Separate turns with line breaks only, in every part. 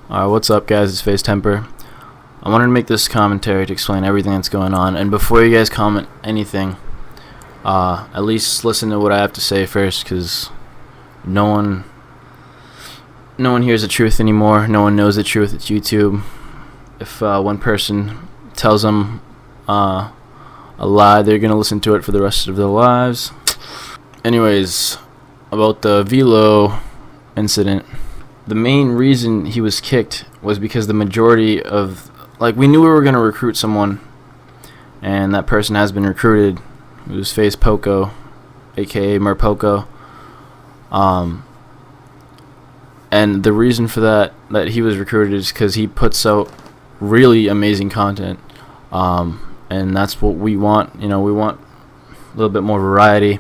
What's up, guys? It's FaZe Temperrr. I wanted to make this commentary to explain everything that's going on, and before you guys comment anything, at least listen to what I have to say first, because no one hears the truth anymore. No one knows the truth. It's YouTube. If one person tells them a lie, they're gonna listen to it for the rest of their lives. Anyways, about the Velo incident. The main reason he was kicked was because the majority of, we knew we were going to recruit someone, and that person has been recruited. It was FaZe Poco, aka Merpoco. And the reason for that he was recruited is because he puts out really amazing content. And that's what we want. We want a little bit more variety.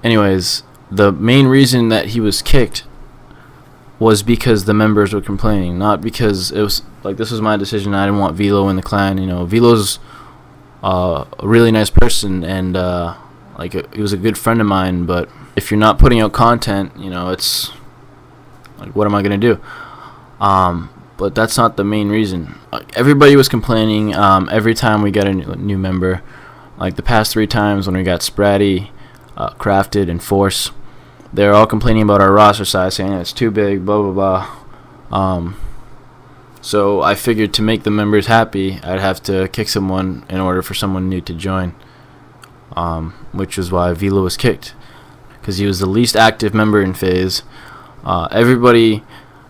Anyways, the main reason that he was kicked was because the members were complaining, not because it was this was my decision. I didn't want Velo in the clan. Velo's a really nice person, and he was a good friend of mine. But if you're not putting out content, it's what am I gonna do? But that's not the main reason. Everybody was complaining every time we got a new member. The past 3 times when we got Spratty, Crafted, and Force, they're all complaining about our roster size, saying it's too big, blah blah blah. So I figured to make the members happy, I'd have to kick someone in order for someone new to join. Which is why Velo was kicked, because he was the least active member in FaZe. Everybody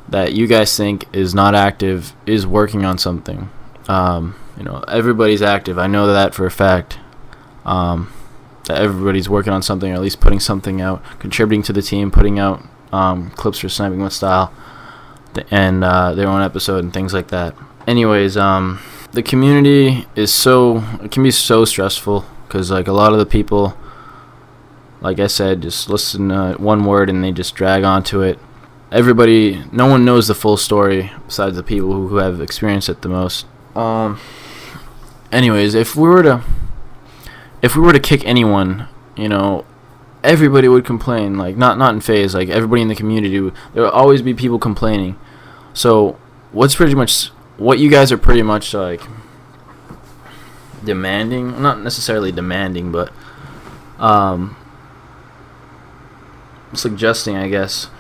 that you guys think is not active is working on something. Everybody's active. I know that for a fact. That everybody's working on something, or at least putting something out, contributing to the team, putting out clips for Sniping with Style, and their own episode and things like that. Anyways, the community it can be so stressful, because a lot of the people, like I said, just listen to one word and they just drag onto it. No one knows the full story besides the people who have experienced it the most. Anyways, if we were to kick anyone, everybody would complain. Not in FaZe, everybody in the community, there will always be people complaining. So what you guys are pretty much demanding, not necessarily demanding, but suggesting, I guess,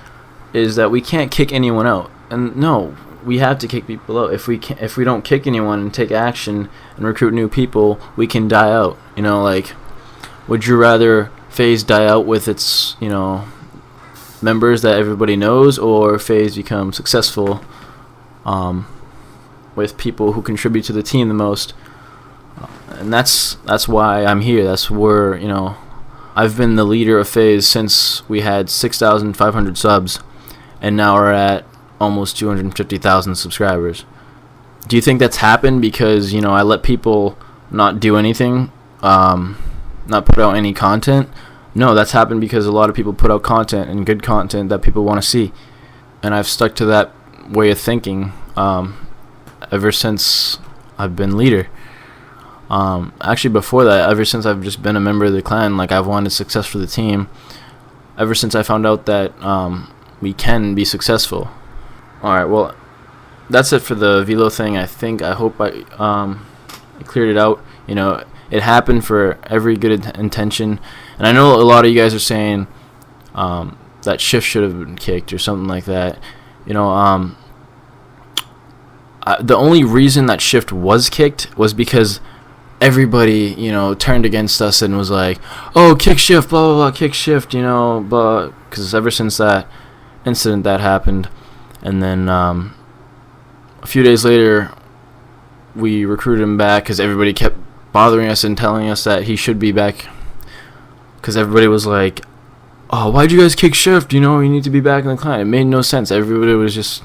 is that we can't kick anyone out. And no, we have to kick people out. If we don't kick anyone and take action and recruit new people, we can die out. Would you rather FaZe die out with its members that everybody knows, or FaZe become successful with people who contribute to the team the most? And that's why I'm here. That's where I've been the leader of FaZe since we had 6,500 subs, and now we're at almost 250,000 subscribers. Do you think that's happened because I let people not do anything, not put out any content? No, that's happened because a lot of people put out content, and good content that people want to see, and I've stuck to that way of thinking ever since I've been leader. Actually, before that, ever since I've just been a member of the clan, I've wanted success for the team. Ever since I found out that we can be successful. Alright, well, that's it for the Velo thing. I hope I cleared it out. It happened for every good intention. And I know a lot of you guys are saying that Shift should have been kicked or something like that. The only reason that Shift was kicked was because everybody, turned against us and was like, oh, kick Shift, blah, blah, blah, kick Shift, but because ever since that incident that happened. And then a few days later, we recruited him back because everybody kept bothering us and telling us that he should be back, because everybody was like, oh, why'd you guys kick Shift? You need to be back in the clan. It made no sense. Everybody was just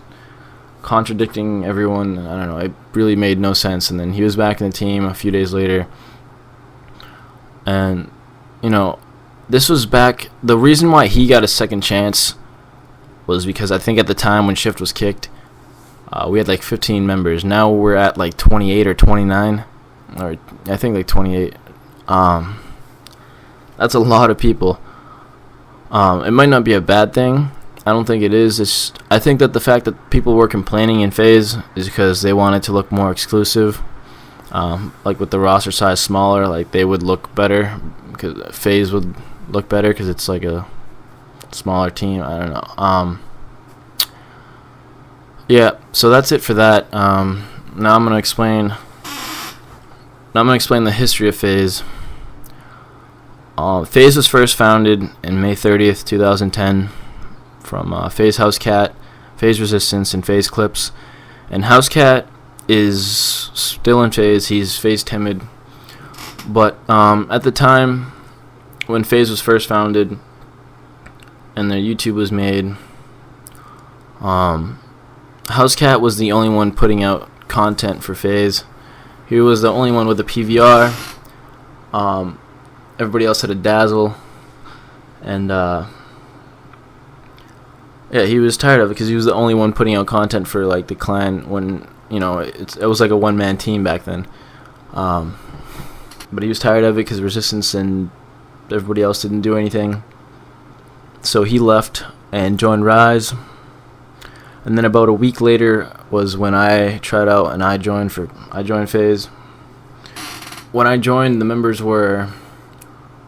contradicting everyone. I don't know. It really made no sense. And then he was back in the team a few days later. And, this was back. The reason why he got a second chance was because I think at the time when Shift was kicked, we had 15 members. Now we're at 28 or 29, or I think 28. That's a lot of people. It might not be a bad thing. I don't think it is. I think that the fact that people were complaining in FaZe is because they wanted to look more exclusive. Like with the roster size smaller, like they would look better because FaZe would look better because it's like a smaller team. I don't know. Yeah. So that's it for that. Now I'm gonna explain. The history of FaZe. FaZe was first founded in May 30th, 2010, from FaZe Housecat, FaZe Resistance, and FaZe Clips. And Housecat is still in FaZe. He's FaZe Temperrr. But at the time when FaZe was first founded and their YouTube was made, Housecat was the only one putting out content for FaZe. He was the only one with a PVR. Everybody else had a Dazzle, and yeah, he was tired of it because he was the only one putting out content for like the clan when it was like a one-man team back then. But he was tired of it because Resistance and everybody else didn't do anything, so he left and joined Rise. And then about a week later was when I tried out and I joined FaZe. When I joined, the members were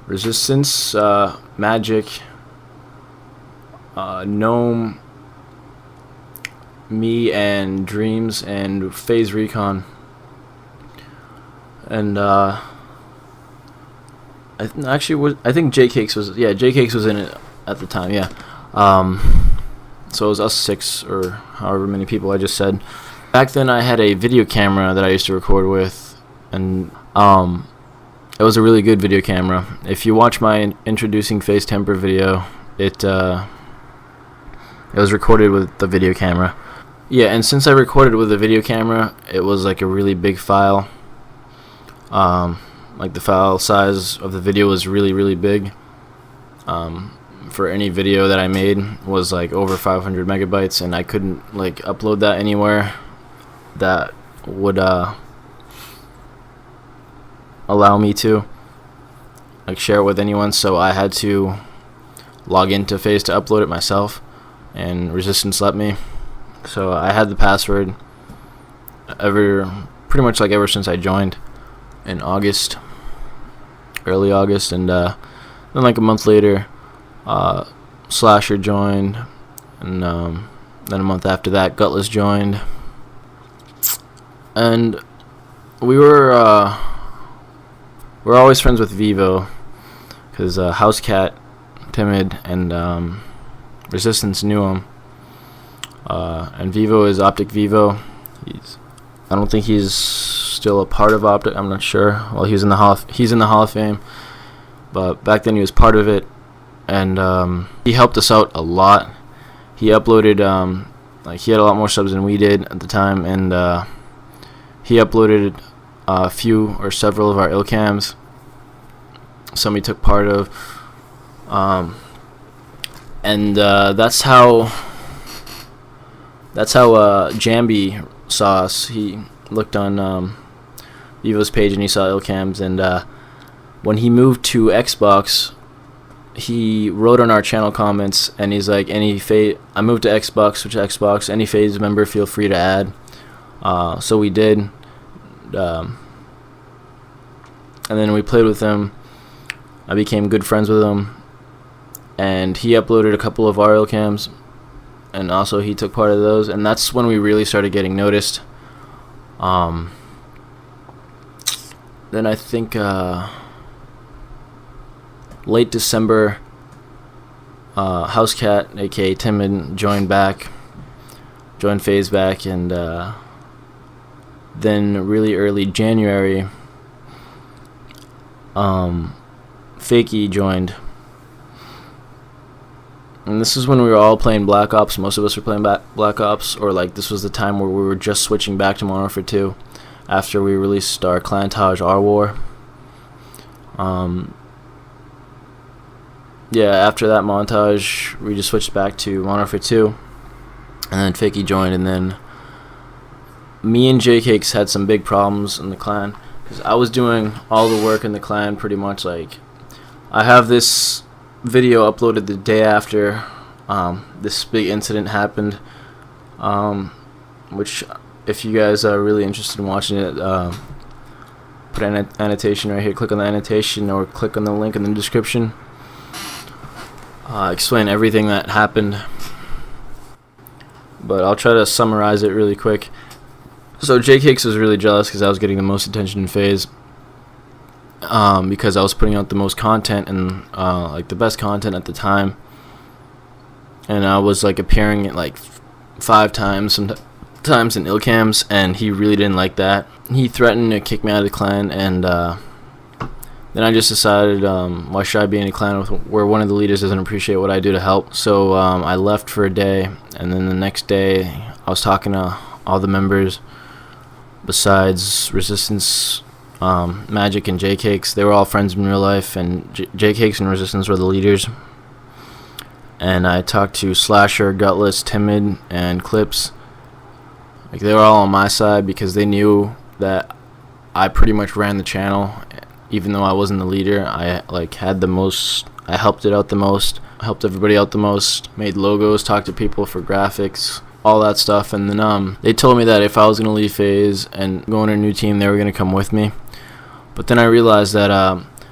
Resistance, Magic, Gnome, me, and Dreams, and FaZe Recon. And I think J-Cakes was in it at the time. Yeah. So it was us 6 or however many people I just said. Back then I had a video camera that I used to record with, and it was a really good video camera. If you watch my introducing FaZe Temperrr video, it was recorded with the video camera. Yeah, and since I recorded with a video camera, it was like a really big file. Like the file size of the video was really, really big. For any video that I made was like over 500 megabytes, and I couldn't like upload that anywhere that would allow me to like share it with anyone, so I had to log into FaZe to upload it myself, and Resistance let me. So I had the password pretty much ever since I joined in early August, and then like a month later Slasher joined, and then a month after that Gutless joined, and we're always friends with Vivo because Housecat, Timid, and Resistance knew him, and Vivo is Optic Vivo. I don't think he's still a part of Optic. I'm not sure. Well, he's in the Hall of Fame, but back then he was part of it. And he helped us out a lot. He uploaded he had a lot more subs than we did at the time, and he uploaded a few or several of our illcams. Some he took part of, and that's how Jambi saw us. He looked on Vivo's page and he saw illcams, and when he moved to Xbox, he wrote on our channel comments, and he's like, I moved to Xbox, switch to Xbox, any FaZe member feel free to add. So we did, and then we played with him. I became good friends with him, and he uploaded a couple of our illcams, and also he took part of those, and that's when we really started getting noticed. Then I think late December, Housecat, aka Timid, joined FaZe back, and then really early January, Fakey joined, and this is when we were all playing Black Ops. Most of us were playing Black Ops, or like this was the time where we were just switching back to Modern Warfare 2 after we released our Clantage R War. Yeah, after that montage, we just switched back to Modern Warfare 2, and then Fakey joined, and then me and J-Cakes had some big problems in the clan, because I was doing all the work in the clan pretty much. Like, I have this video uploaded the day after this big incident happened, which, if you guys are really interested in watching it, put an annotation right here. Click on the annotation or click on the link in the description. Explain everything that happened, but I'll try to summarize it really quick. So J-Cakes was really jealous because I was getting the most attention in FaZe, because I was putting out the most content and like the best content at the time, and I was like appearing at like 5 times, sometimes in Ilcams, and he really didn't like that. He threatened to kick me out of the clan, and then I just decided, why should I be in a clan where one of the leaders doesn't appreciate what I do to help? So I left for a day, and then the next day I was talking to all the members besides Resistance, Magic, and J-Cakes. They were all friends in real life, and J-Cakes and Resistance were the leaders. And I talked to Slasher, Gutless, Timid, and Clips. Like, they were all on my side because they knew that I pretty much ran the channel. Even though I wasn't the leader, I had the most. I helped it out the most. I helped everybody out the most. Made logos, talked to people for graphics, all that stuff. And then they told me that if I was gonna leave FaZe and go on a new team, they were gonna come with me. But then I realized that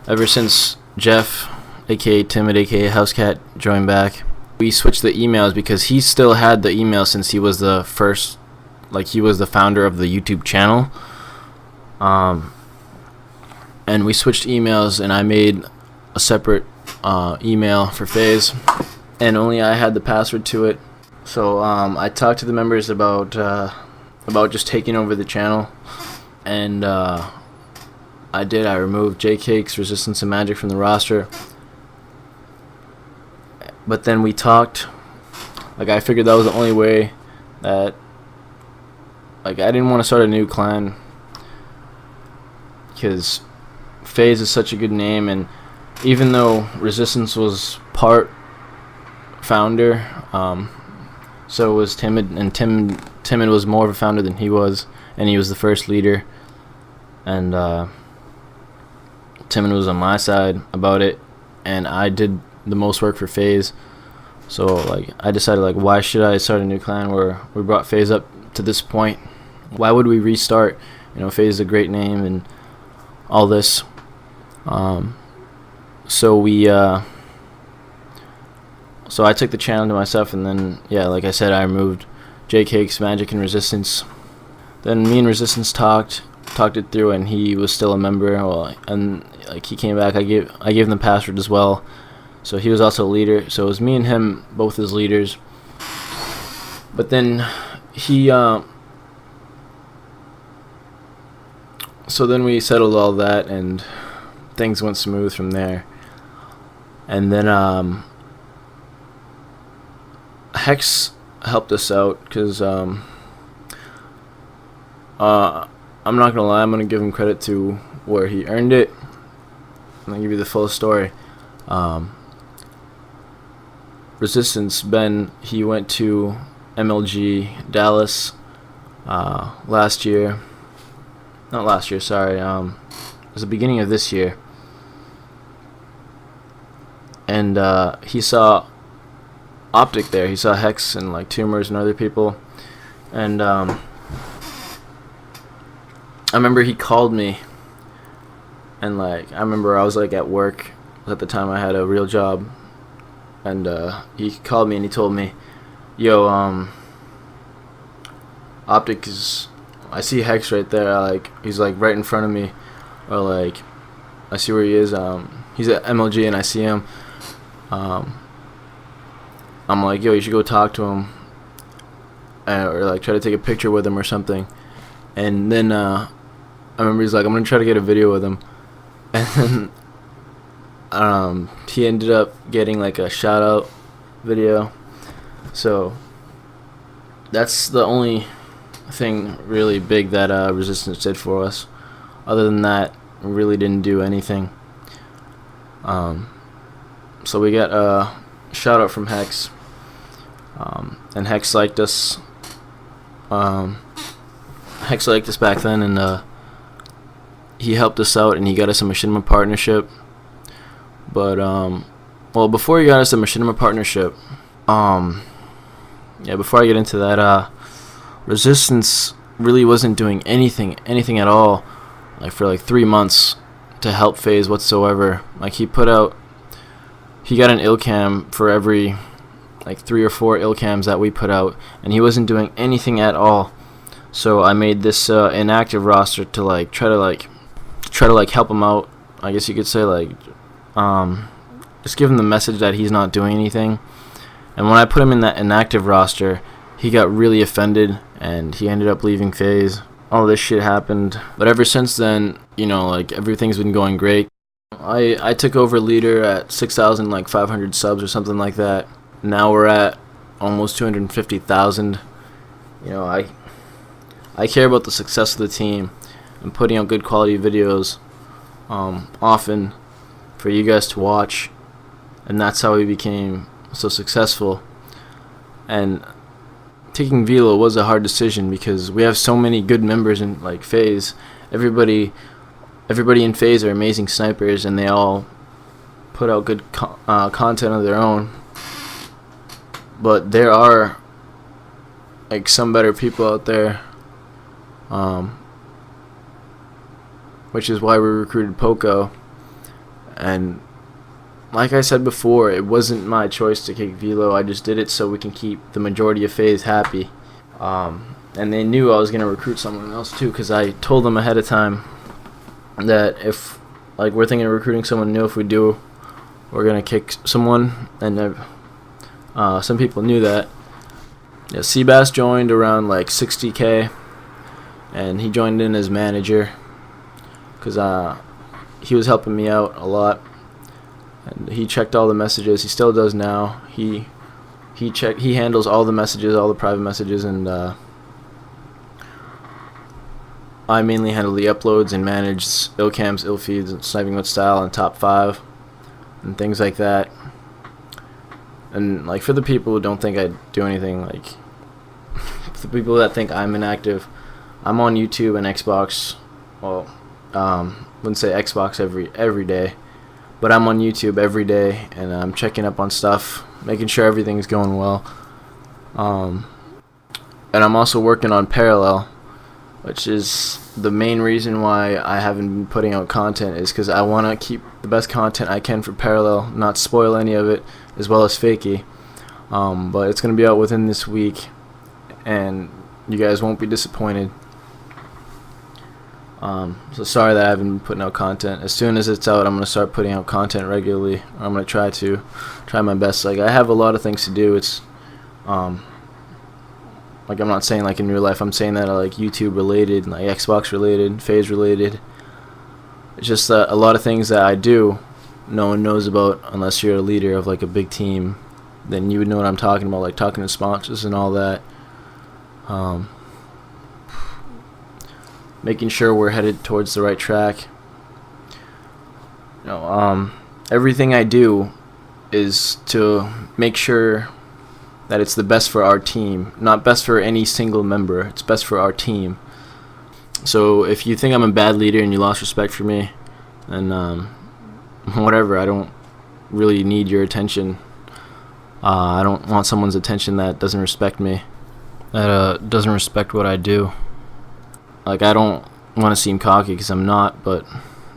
ever since Jeff, aka Timid, aka Housecat, joined back, we switched the emails because he still had the email since he was the first. Like, he was the founder of the YouTube channel. And we switched emails, and I made a separate email for FaZe, and only I had the password to it. So I talked to the members about just taking over the channel, and I did. I removed J-Cakes, Resistance, and Magic from the roster. But then we talked. Like, I figured that was the only way that. Like, I didn't want to start a new clan because FaZe is such a good name, and even though Resistance was part founder, so was Timid, and Timid was more of a founder than he was, and he was the first leader, and Timid was on my side about it, and I did the most work for FaZe. So like, I decided, like, why should I start a new clan where we brought FaZe up to this point? Why would we restart? You know, FaZe is a great name and all this. So I took the channel to myself, and then, yeah, like I said, I removed J-Cakes, Magic, and Resistance. Then me and Resistance talked it through, and he was still a member. Well, and like, he came back. I gave him the password as well, so he was also a leader. So it was me and him, both as leaders. But then he so then we settled all that, and things went smooth from there. And then Hex helped us out because I'm not gonna lie, I'm gonna give him credit to where he earned it. I'm gonna give you the full story. Resistance Ben, he went to MLG Dallas last year. Not last year, sorry. It was the beginning of this year. And he saw Optic there. He saw Hex and like Tumors and other people. And I remember he called me. And like, I remember I was like at work. At the time I had a real job. And he called me and he told me, yo, Optic is... I see Hex right there. Like, he's like right in front of me, or like I see where he is. He's at MLG and I see him. I'm like, yo, you should go talk to him, or like try to take a picture with him or something. And then I remember he's like, I'm gonna try to get a video with him. And then he ended up getting like a shout out video. So that's the only thing really big that Resistance did for us. Other than that, we really didn't do anything. So we got a shout out from Hex, and Hex liked us. Hex liked us back then, and he helped us out, and he got us a machinima partnership. But well, before he got us a machinima partnership, Yeah, before I get into that, Resistance really wasn't doing anything at all, like for like 3 months to help FaZe whatsoever. Like he got an ill cam for every like 3 or 4 ill cams that we put out, and he wasn't doing anything at all. So I made this inactive roster to like try to help him out. I guess you could say like just give him the message that he's not doing anything. And when I put him in that inactive roster, he got really offended and he ended up leaving FaZe. All this shit happened, but ever since then, like everything's been going great. I took over leader at 6,500 subs or something like that. Now we're at almost 250,000. I care about the success of the team and putting out good quality videos often for you guys to watch, and that's how we became so successful. And taking Velo was a hard decision because we have so many good members in like FaZe. Everybody in FaZe are amazing snipers, and they all put out good content of their own. But there are like some better people out there, which is why we recruited Poco. And like I said before, it wasn't my choice to kick Velo. I just did it so we can keep the majority of FaZe happy. And they knew I was going to recruit someone else too, because I told them ahead of time that if like we're thinking of recruiting someone new, if we do, we're going to kick someone. And some people knew that. Yeah, Seabass joined around like 60K, and he joined in as manager because he was helping me out a lot. And he checked all the messages. He still does now. He handles all the messages, all the private messages, and I mainly handle the uploads and manage ill cams, ill feeds, and sniping with style and top 5 and things like that. And like for the people who don't think I do anything, like for the people that think I'm inactive, I'm on YouTube and Xbox. Well, wouldn't say Xbox every day, but I'm on YouTube every day, and I'm checking up on stuff, making sure everything's going well. And I'm also working on Parallel, which is the main reason why I haven't been putting out content, is because I want to keep the best content I can for Parallel, not spoil any of it, as well as Fakey. But it's going to be out within this week, and you guys won't be disappointed. So sorry that I haven't been putting out content. As soon as it's out, I'm going to start putting out content regularly. I'm going to try my best. Like, I have a lot of things to do. It's like, I'm not saying like in real life, I'm saying that like YouTube related, like Xbox related, FaZe related. It's just a lot of things that I do no one knows about unless you're a leader of like a big team. Then you would know what I'm talking about, like talking to sponsors and all that. Making sure we're headed towards the right track. Everything I do is to make sure that it's the best for our team, not best for any single member. It's best for our team. So if you think I'm a bad leader and you lost respect for me, then whatever. I don't really need your attention. I don't want someone's attention that doesn't respect me, that doesn't respect what I do. Like, I don't want to seem cocky because I'm not, but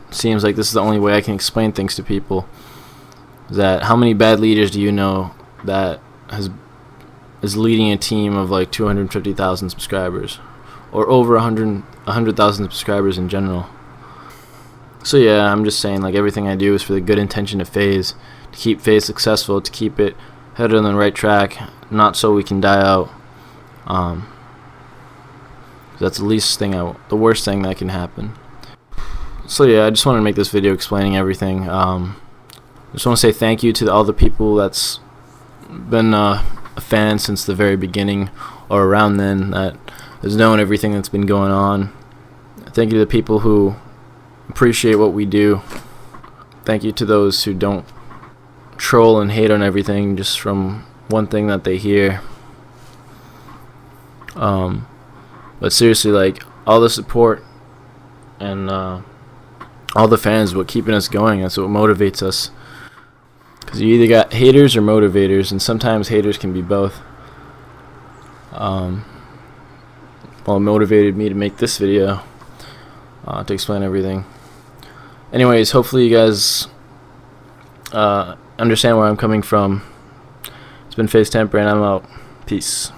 it seems like this is the only way I can explain things to people. That how many bad leaders do you know that is leading a team of like 250,000 subscribers, or over 100,000 subscribers in general? So yeah, I'm just saying, like, everything I do is for the good intention of FaZe, to keep FaZe successful, to keep it headed on the right track, not so we can die out. That's the worst thing that can happen. So yeah, I just wanted to make this video explaining everything. I just want to say thank you to all the people that's been a fan since the very beginning, or around then, that has known everything that's been going on. Thank you to the people who appreciate what we do. Thank you to those who don't troll and hate on everything just from one thing that they hear. But seriously, like, all the support and all the fans, what keeping us going. That's what motivates us. because you either got haters or motivators, and sometimes haters can be both. Well, motivated me to make this video to explain everything. Anyways, hopefully you guys understand where I'm coming from. It's been FaZe Temperrr, and I'm out. Peace.